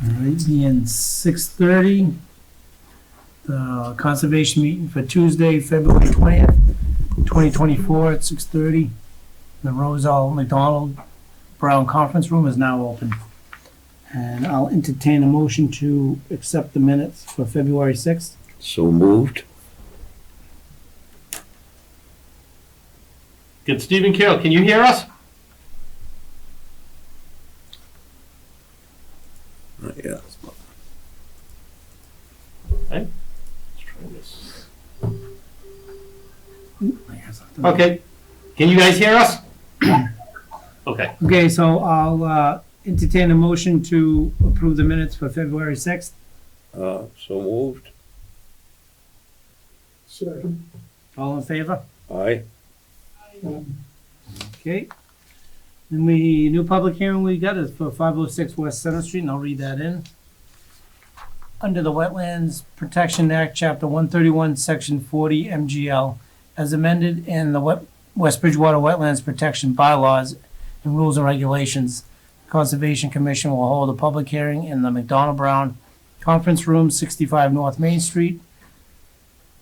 All right, being 6:30, the conservation meeting for Tuesday, February 20th, 2024 at 6:30. The Roselle McDonald Brown Conference Room is now open. And I'll entertain a motion to accept the minutes for February 6th. So moved. Good, Stephen Carroll, can you hear us? Yeah. Okay. Let's try this. I have something. Okay, can you guys hear us? Okay, Okay, so I'll entertain a motion to approve the minutes for February 6th. So moved. Second. All in favor? Aye. Okay. Then new public hearing we got is for 506 West Center Street, and I'll read that in. Under the Wetlands Protection Act, Chapter 131, Section 40 MGL, as amended in the West Bridgewater Wetlands Protection Bylaws and Rules and Regulations, the Conservation Commission will hold a public hearing in the McDonald Brown Conference Room, 65 North Main Street,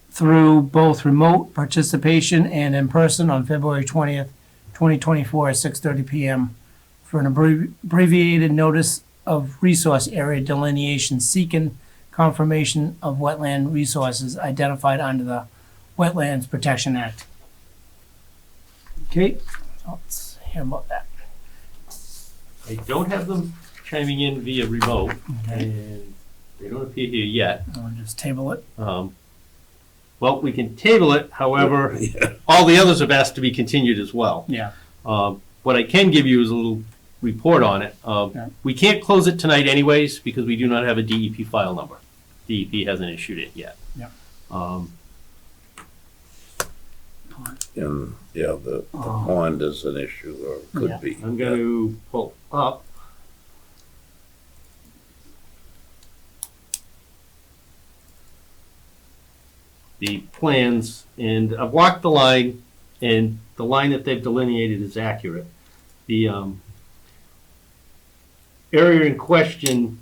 through both remote participation and in person on February 20th, 2024 at 6:30 p.m. for an abbreviated notice of resource area delineation seeking confirmation of wetland resources identified under the Wetlands Protection Act. Okay, let's hear about that. I don't have them chiming in via remote, Okay, and they don't appear here yet. I'll just table it. Well, we can table it, however, Yeah. all the others have asked to be continued as well. Yeah. What I can give you is a little report on it. Yeah. We can't close it tonight anyways, because we do not have a DEP file number. DEP hasn't issued it yet. Yeah. And yeah, the pond is an issue, or Yeah. could be. I'm going to pull up. The plans, and I've walked the line, and the line that they've delineated is accurate. The area in question,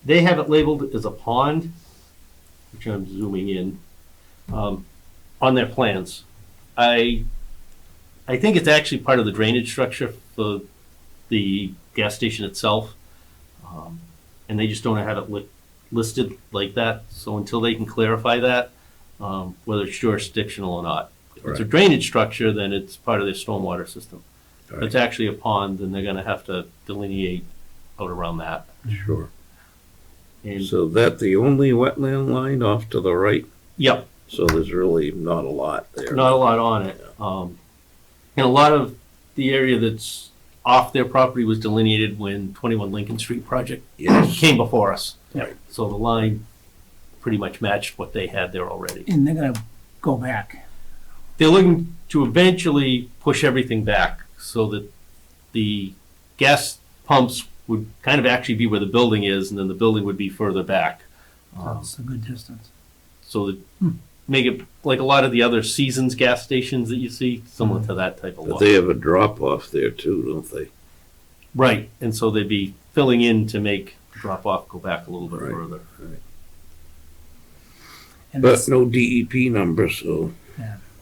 they have it labeled as a pond, which I'm zooming in, on their plans. I think it's actually part of the drainage structure for the gas station itself, and they just don't have it listed like that. So until they can clarify that, whether it's jurisdictional or not. If it's a Right. drainage structure, then it's part of their stormwater system. If Right. it's actually a pond, then they're gonna have to delineate out around that. Sure. And, So that the only wetland line off to the right? yep, So there's really not a lot there. not a lot on it. And a lot of the area that's off their property was delineated when 21 Lincoln Street project Yes. came before us. Right. So the line pretty much matched what they had there already. And they're gonna go back. They're looking to eventually push everything back so that the gas pumps would kind of actually be where the building is, and then the building would be further back. That's a good distance. So that make it like a lot of the other Seasons gas stations that you see, similar to that type of But look. they have a drop off there too, don't they? Right, and so they'd be filling in to make the drop off go back a little bit Right. further. And But this- no DEP number, so.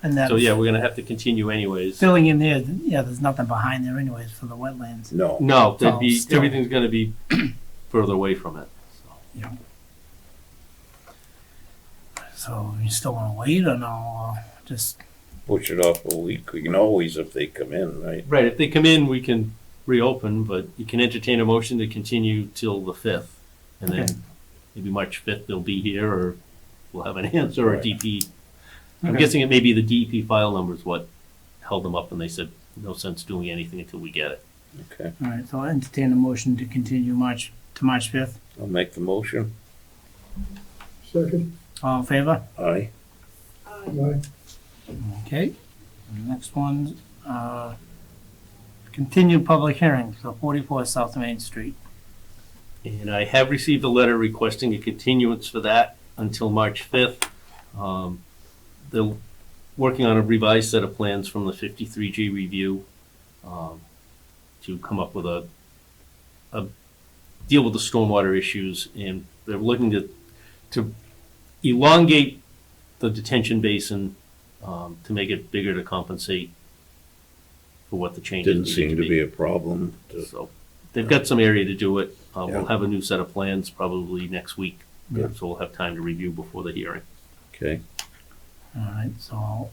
and that So yeah, we're gonna have to continue anyways. filling in there, yeah, there's nothing behind there anyways for the wetlands. No. No, there'd Oh, be, still. everything's gonna be further away from it. So. So you still wanna wait or no, just, Push it off a week. We can always if they come in, right? Right, if they come in, we can reopen, but you can entertain a motion to continue till the 5th. And Okay. then maybe March 5th they'll be here, or we'll have an answer, or Right. DP. I'm Okay. guessing it may be the DEP file number is what held them up, and they said, no sense doing anything until we get it. Okay. all right, so I'll entertain a motion to continue March 5th. I'll make the motion. Second. All in favor? Aye. Aye. Okay. And the next one, continued public hearing for 44 South Main Street. And I have received a letter requesting a continuance for that until March 5th. They're working on a revised set of plans from the 53G review to come up with a deal with the stormwater issues, and they're looking to elongate the detention basin, to make it bigger to compensate for what the changes Didn't seem to be a problem. So they've got some area to do it. Yeah. We'll have a new set of plans probably next week, Yeah. so we'll have time to review before the hearing. Okay, All right, so I'll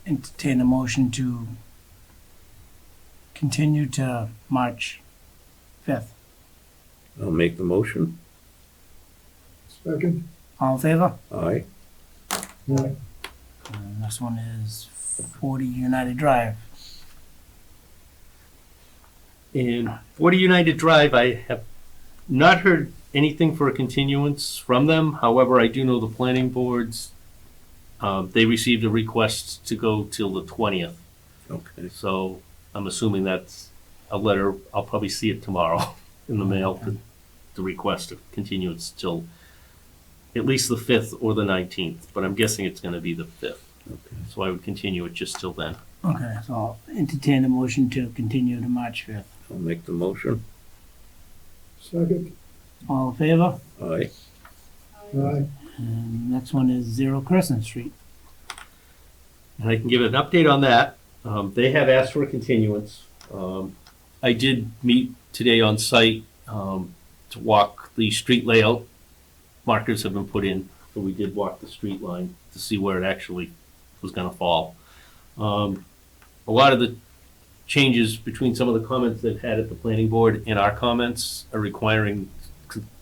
entertain a motion to continue to March 5th. I'll make the motion. Second. All in favor? Aye. Aye. And this one is 40 United Drive. In 40 United Drive, I have not heard anything for a continuance from them. However, I do know the planning boards, they received a request to go till the 20th. Okay. So I'm assuming that's a letter. I'll probably see it tomorrow in the mail to request a continuance till at least the 5th or the 19th, but I'm guessing it's going to be the 5th. Okay. So I would continue it just till then. Okay, so I'll entertain a motion to continue to March 5th. I'll make the motion. Second. All in favor? Aye. Aye. And next one is 0 Crescent Street. And I can give an update on that. They have asked for a continuance. I did meet today on site to walk the street layout. Markers have been put in, so we did walk the street line to see where it actually was going to fall. A lot of the changes between some of the comments they've had at the planning board and our comments are requiring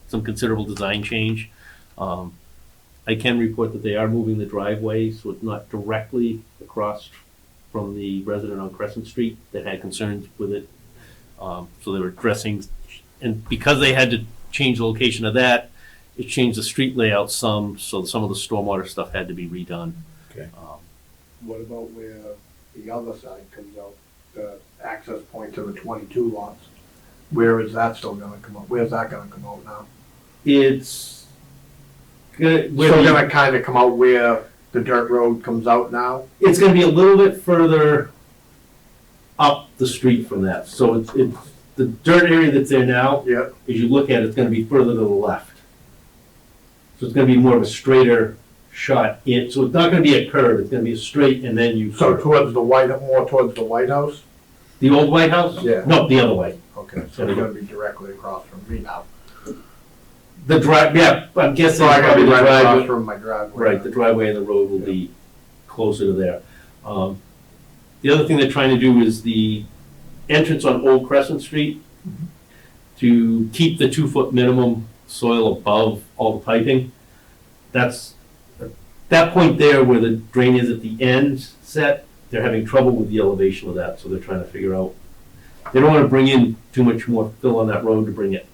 some considerable design change. I can report that they are moving the driveway, so it's not directly across from the resident on Crescent Street that had concerns with it. So they were addressing, and because they had to change the location of that, it changed the street layout some, so some of the stormwater stuff had to be redone. Okay. What about where the other side comes out, the access point to the 22 lots? Where is that still gonna come out? Where's that gonna come out now? It's good. Still gonna kinda come out where the dirt road comes out now? It's gonna be a little bit further up the street from that. So it's the dirt area that's there now, Yeah. as you look at it, it's gonna be further to the left. So it's gonna be more of a straighter shot in, so it's not gonna be a curve, it's gonna be a straight and then you. So towards the more towards the White House? The old White House? Yeah. No, the other way. Okay, so it's gonna be directly across from me now. The drive, yeah, I'm guessing. So I gotta probably be the right across driveway- from my driveway. Right, the driveway and the road will be closer to there. The other thing they're trying to do is the entrance on Old Crescent Street, to keep the 2-foot minimum soil above all the piping. That's, that point there where the drain is at the end set, they're having trouble with the elevation of that, so they're trying to figure out. They don't want to bring in too much more fill on that road to bring it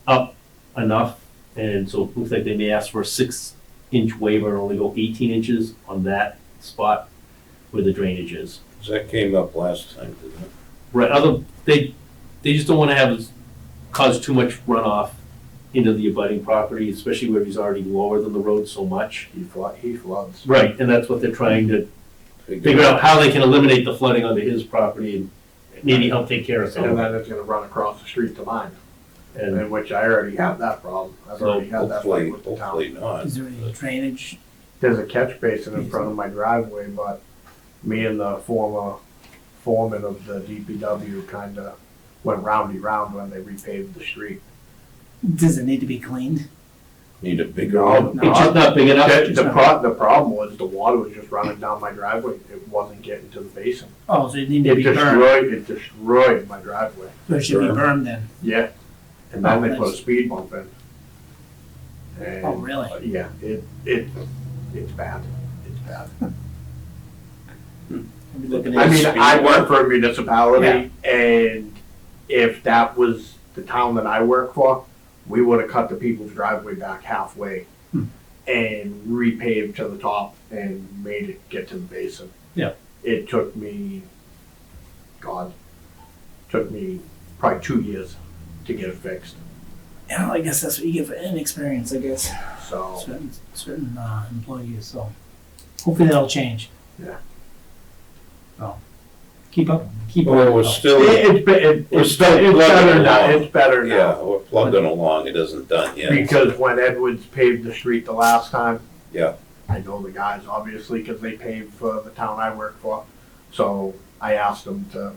up enough, and so it looks like they may ask for a 6-inch waiver and only go 18 inches on that spot where the drainage is. That came up last time, didn't it? Right, they just don't want to have cause too much runoff into the abutting property, especially where he's already lower than the road so much. He floods. Right, and that's what they're trying to figure out, how they can eliminate the flooding onto his property and maybe help take care of some And of then it. it's gonna run across the street to mine, And in which I already have that problem. I've So already had that Hopefully, fight with the town. hopefully not. Is there any drainage? There's a catch basin in front of my driveway, but me and the former foreman of the DPW kinda went roundy round when they repaved the street. Does it need to be cleaned? Need a bigger No, one. it's just not big enough. The problem was the water was just running down my driveway. It wasn't getting to the basin. Oh, so it need to be burned. It destroyed my driveway. So it should be Burned. burned then. Yeah. And then they put a that's- speed bump in. And, Oh, really? Yeah, it's bad. It's bad. We'll be looking I at- mean, I work for a municipality, and if that was the town that I work for, we would have cut the people's driveway back halfway and repaved to the top and made it get to the basin. Yeah. It took me probably 2 years to get it fixed, Yeah, I guess that's what you get for inexperience, I guess. so. Certain employees, so hopefully that'll change. Yeah. So, keep up. Well, we're still, It's plugging better now, along. it's better now. yeah, we're plugging along, it isn't done yet. Because when Edwards paved the street the last time. Yeah. I know the guys, obviously, because they paved for the town I work for. So I asked them to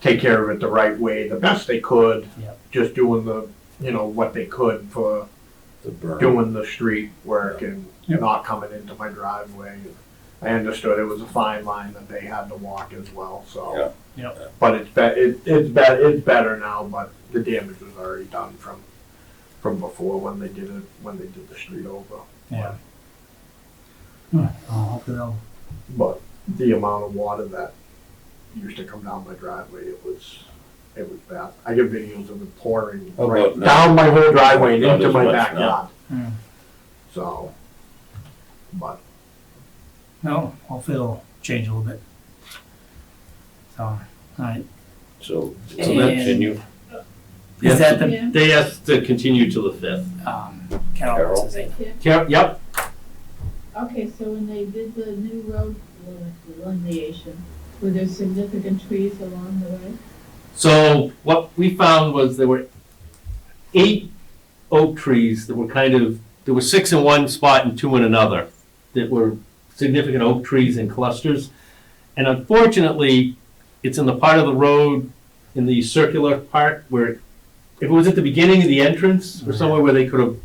take care of it the right way, the best they could. Yep. Just doing the, what they could for The berm. doing the street work and Yep. not coming into my driveway. I understood it was a fine line that they had to walk as well, so. Yeah. Yep. But it's better now, but the damage was already done from before when they did the street over. Yeah. I'll hope they'll. But the amount of water that used to come down my driveway, it was bad. I get videos of it pouring How right about now? down my whole driveway and Not into as my much backyard. Hmm. So, but No, hopefully it'll change a little bit. So, all right. So, And- continue. Is that the, Yeah. They asked to continue to the 5th. Carol, Carol. what's his name? Yep, Okay, so when they did the new road delineation, were there significant trees along the way? so what we found was there were 8 oak trees that were there were 6 in one spot and 2 in another that were significant oak trees in clusters. And unfortunately, it's in the part of the road, in the circular part, where if it was at the beginning of the entrance or somewhere where they could have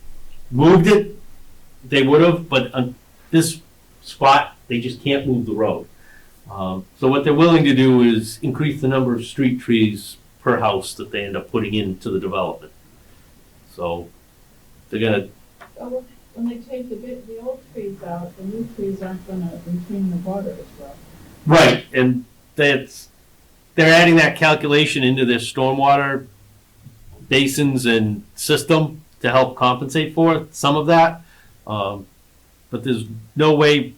moved it, they would have, but on this spot, they just can't move the road. So what they're willing to do is increase the number of street trees per house that they end up putting into the development. So they're gonna, Oh, when they take the old trees out, the new trees aren't gonna retain the water as well. right, and they're adding that calculation into their stormwater basins and system to help compensate for some of that. But there's no way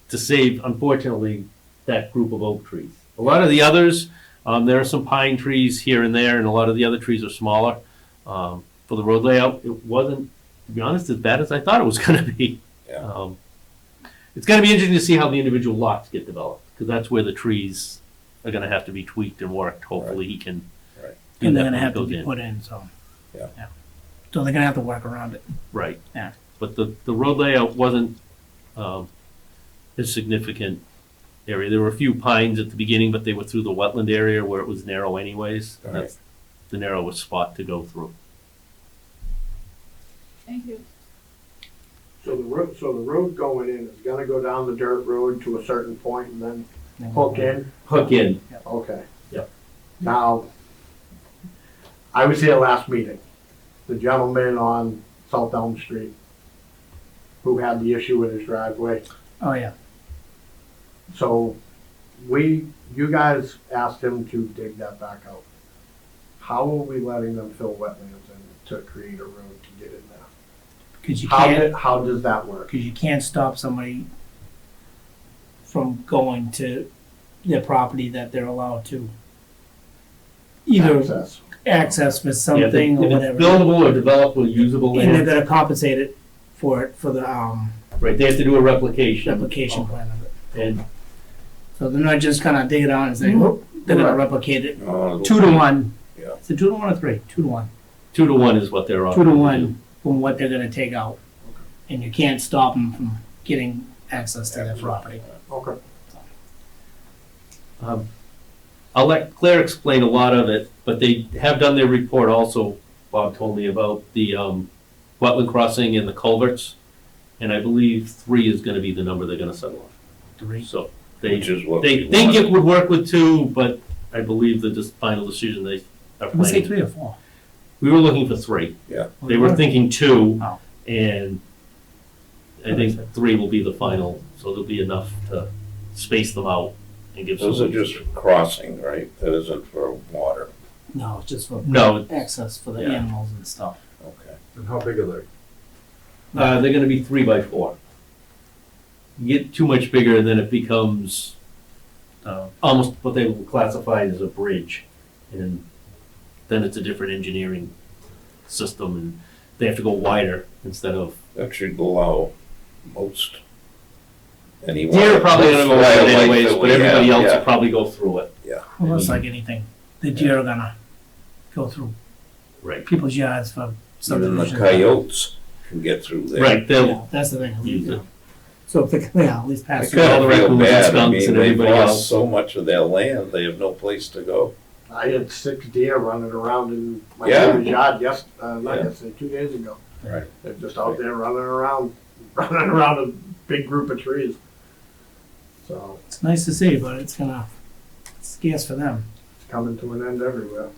to save, unfortunately, that group of oak trees. A lot of the others, there are some pine trees here and there, and a lot of the other trees are smaller. For the road layout, it wasn't, to be honest, as bad as I thought it was gonna be. Yeah. It's gonna be interesting to see how the individual lots get developed, because that's where the trees are gonna have to be tweaked and worked. Hopefully he can. Right. do And they're that gonna when have it to goes be in. put in, so. Yeah. So they're gonna have to work around it. Right. Yeah. But the road layout wasn't a significant area. There were a few pines at the beginning, but they were through the wetland area where it was narrow anyways. And Right. that's the narrowest spot to go through. Thank you. so the road going in is gonna go down the dirt road to a certain point and then hook in. Hook in. Okay. Yep. Now, I was here last meeting. The gentleman on South Elm Street who had the issue with his driveway. Oh, yeah. So you guys asked him to dig that back out. How are we letting them fill wetlands in to create a road to get in there? Because you can't, How does that work? because you can't stop somebody from going to their property that they're allowed to either Access. access for something or If it's whatever. buildable or developable, usable And they're land, gonna compensate it for it, for the, right, they have to do a replication. application plan of it. And So they're not just gonna dig it out and say, whoop, they're gonna replicate it. Oh, 2 to 1. Yeah. Is it 2 to 1 or 3? 2 to 1. 2 to 1 is what they're on. 2 to 1 from what they're gonna take out. And you can't stop them from getting access to their property. Okay. I'll let Claire explain a lot of it, but they have done their report also, Bob told me, about the wetland crossing and the culverts. And I believe 3 is gonna be the number they're gonna settle on. 3. So they, Which is what they we think want. it would work with 2, but I believe the final decision they are Let's say planning. 3 or 4. We were looking for 3. Yeah. They were thinking 2, Oh. and I think 3 will be the final, so there'll be enough to space them out and give some. Those are just crossing, right? That isn't for water. No, it's just for No, access for the Yeah. animals and stuff. Okay. And how big are they? they're gonna be 3 by 4. You get too much bigger, and then it becomes almost what they will classify as a bridge, and then it's a different engineering system, and they have to go wider instead of. That should allow most. Deer are probably gonna go with it anyways, but everybody else will Yeah, probably go through it. Well, it's like anything. The deer are gonna go through Right. people's yards for Even the subdivision. coyotes can get through there. Right, they'll, Yeah, that's the thing. Use it. So if they, yeah, at least I pass through. all kinda the feel raccoons and bad, I skunks mean, and they've everybody lost else. so much of their land, they have no place to go. I had 6 deer running around in my Yeah. neighbor's yard not Yeah. yesterday, 2 days ago. Right. They're just out there running around a big group of trees. So It's nice to see, but it's scarce for them. it's coming to an end everywhere.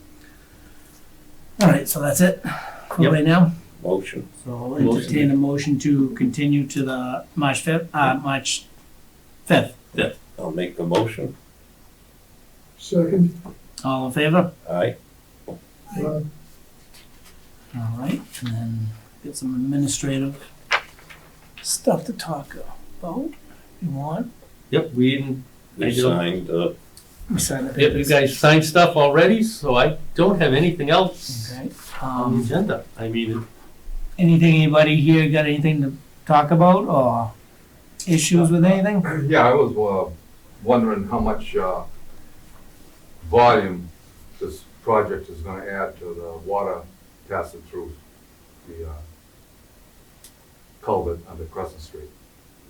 All right, so that's it for Yep. right now. Motion. So I'll entertain a motion to continue to the March 5th. I'll make the motion. Second. All in favor? Aye. Aye. All right, and then get some administrative stuff to talk about. If you want, Yep, we didn't, I We do. signed, we sign the Yep, you papers. guys signed stuff already, so I don't have anything else Okay. on the agenda. I mean, Anything, anybody here got anything to talk about or issues with anything? Yeah, I was wondering how much volume this project is gonna add to the water passing through the culvert under Crescent Street,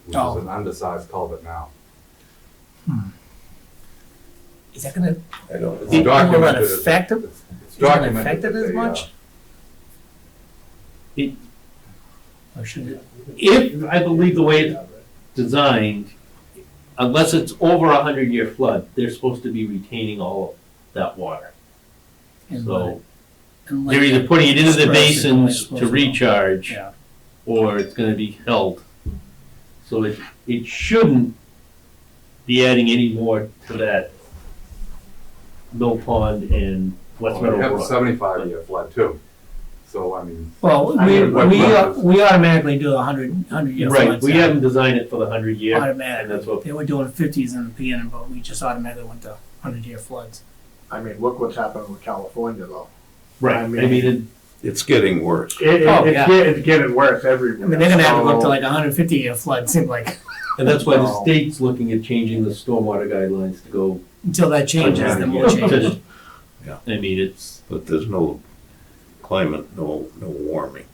which Oh. is an undersized culvert now. Is that gonna, I don't It's know. will that documented. affect it? It's Is it gonna documented affect it that as they, much? Or should it? if, I believe the way it's designed, unless it's over 100-year flood, they're supposed to be retaining all of that water. and So let it- and let they're either that putting it into the express it the way it's basins supposed to go. recharge, Yeah. or it's gonna be held. So it shouldn't be adding any more to that Mill Pond and West Well, we Meadow have a Brook. 75-year flood too, so I mean, Well, I mean, we automatically do a 100-year Right, floods we now. haven't designed it for the 100-year, and Automatically. that's what, They were doing 50s in the beginning, but we just automatically went to 100-year floods. I mean, look what's happening with California though. right, I I mean- mean, It's getting worse. Oh, yeah. It's getting worse everywhere. I mean, they're gonna have to go up to So- like 150-year flood, seems like, and that's why the No. state's looking at changing the stormwater guidelines to go. until that changes, then we'll change it. Yeah. I mean, it's, But there's no climate, no warming.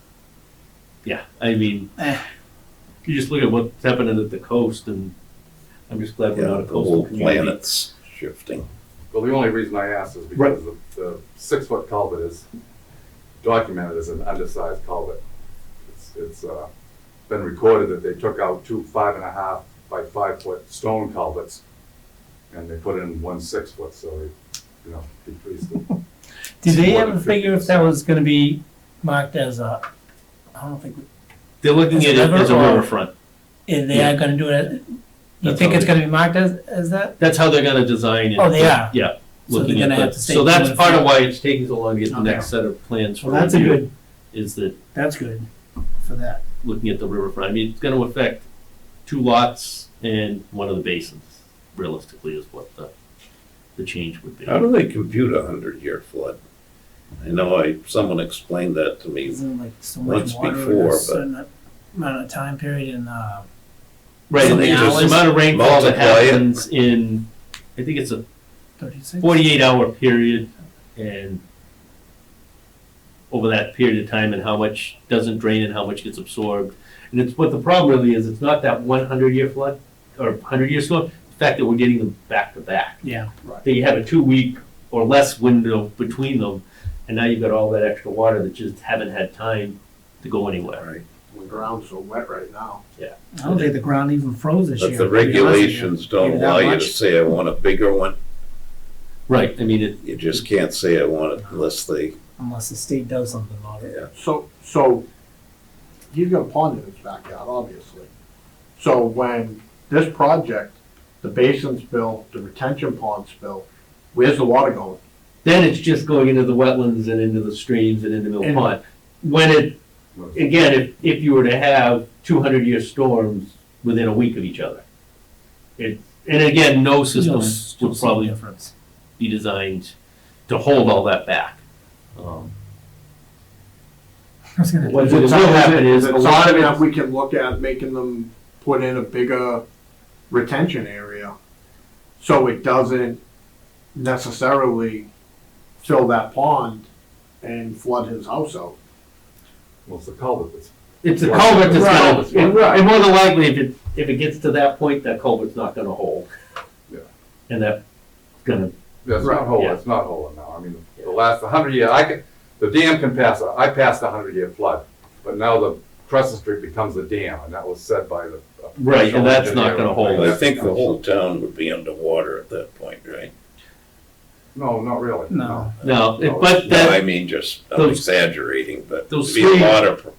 yeah, I mean, Eh. you just look at what's happening at the coast, and I'm just glad we're Yeah, not a the coastal whole community. planet's shifting. well, the only reason I asked is because the 6-foot culvert is documented as an undersized culvert. It's been recorded that they took out 2 5.5 by 5-foot stone culverts, and they put in 1 6-foot, so they, decreased it. Did they More ever than figure if that was gonna be marked as a, I don't think, They're looking As a at it as a river or- riverfront. if they are gonna do it, you That's think how it's they- gonna be marked as that? That's how they're gonna design it. Oh, they are? Yeah. So they're looking gonna at have that. to stay So that's tuned part of for- why it's taking so long to get the Okay. next set of plans for Well, that's a review, good, is that that's good for that. looking at the riverfront. I mean, it's gonna affect 2 lots and one of the basins, realistically, is what the change would be. How do they compute a 100-year flood? I know someone explained that to me. Isn't like so Once much water in before, a but- certain amount of time period and, Right, So and they it's just the amount of rainfall that multiply it. happens in, I think it's a 36? 48-hour period, and over that period of time, and how much doesn't drain and how much gets absorbed. And it's, what the problem really is, it's not that 100-year flood, or 100-year storm, the fact that we're getting them back to back. Yeah, That you have a 2-week or less window between them, and now you've got all that extra water that just haven't had time to go anywhere. Right. The ground's so wet right now. I don't think the ground even froze this year. But the to be honest with you. regulations don't Maybe that allow you to much. say, I want a bigger one. Right, I mean, it, You just can't say I want it unless they, Unless the state does something about it. yeah. So he's got a pond in his backyard, obviously. So when this project, the basins bill, the retention ponds bill, where's the water going? then it's just going into the wetlands and into the streams and into Mill And- Pond. When it, again, if you were to have 200-year storms within a week of each other. And again, no system You'll still would see a probably difference. be designed to hold all that back. I was gonna- What Is will it something happen is that a lot of it, we can look at making them put in a bigger retention area? So it doesn't necessarily fill that pond and flood his house out. Well, it's a culvert that's. It's a culvert that's Right, gonna, right. and more than likely, if it gets to that point, that culvert's not gonna hold. Yeah. And that's gonna, Yeah, it's Right, not holding, yeah. it's not holding now. I mean, the last 100 year, the dam can pass, I passed a 100-year flood, but now the Crescent Street becomes a dam, and that was said by the. Right, and that's not gonna hold. I think the whole town would be underwater at that point, right? No, not really. No. no, No, but No, I that, mean, just, I'm Those- exaggerating, but those it'd be three- a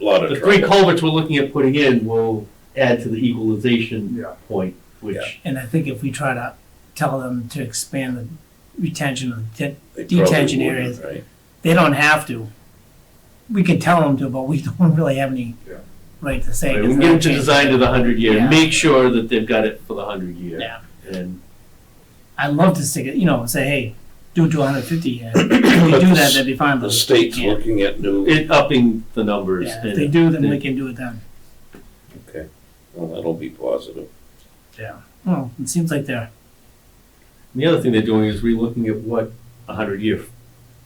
lot of the three trouble. culverts we're looking at putting in will add to the equalization Yeah. point, Yeah. which, And I think if we try to tell them to expand the retention of They probably detention wouldn't, areas, right? they don't have to. We can tell them to, but we don't really have any Yeah. right to say. we 'cause can get they'll them to change design it. to the 100-year, Yeah. make sure that they've got it for the 100-year. Yeah. And I'd love to stick it, say, hey, do it to 150 year. If they do that, that'd be fine. The but state's we can't. looking at new, it upping the numbers. Yeah, and if they do, then we can do it then. okay, well, that'll be positive. Yeah. Well, it seems like they're, The other thing they're doing is relooking at what a 100-year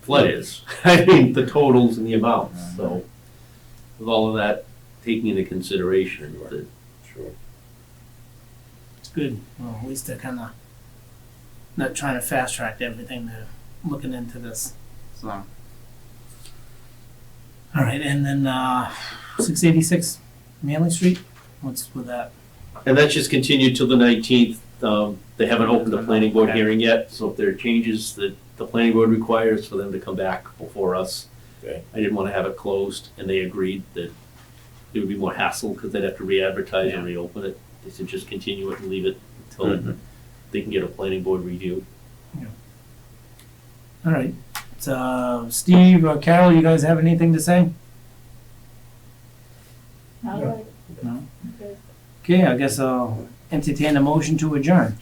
flood is. I mean, the totals and the amounts, so with all of that taking into consideration, that Sure. it's good. Well, at least they're kind of not trying to fast track everything. They're looking into this. So. All right, and then 686 Manley Street. What's with that? and that's just continued till the 19th. They haven't opened the planning board Okay. hearing yet, so if there are changes that the planning board requires for them to come back before us. Okay. I didn't want to have it closed, and they agreed that it would be more hassle because they'd have to re-advertise and reopen it. They said just continue it and leave it until Mhm. they can get a planning board review. All right. So, Steve or Carol, you guys have anything to say? All right. No. Okay. Okay, I guess I'll entertain a motion to adjourn.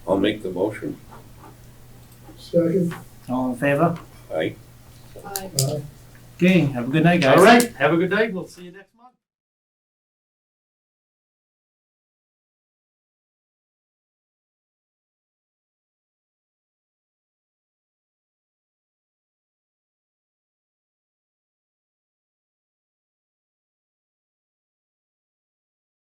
I'll make the motion. Second. All in favor? Aye. Bye. Aye. Okay, have a good night, guys. All right, have a good night. We'll see you next month.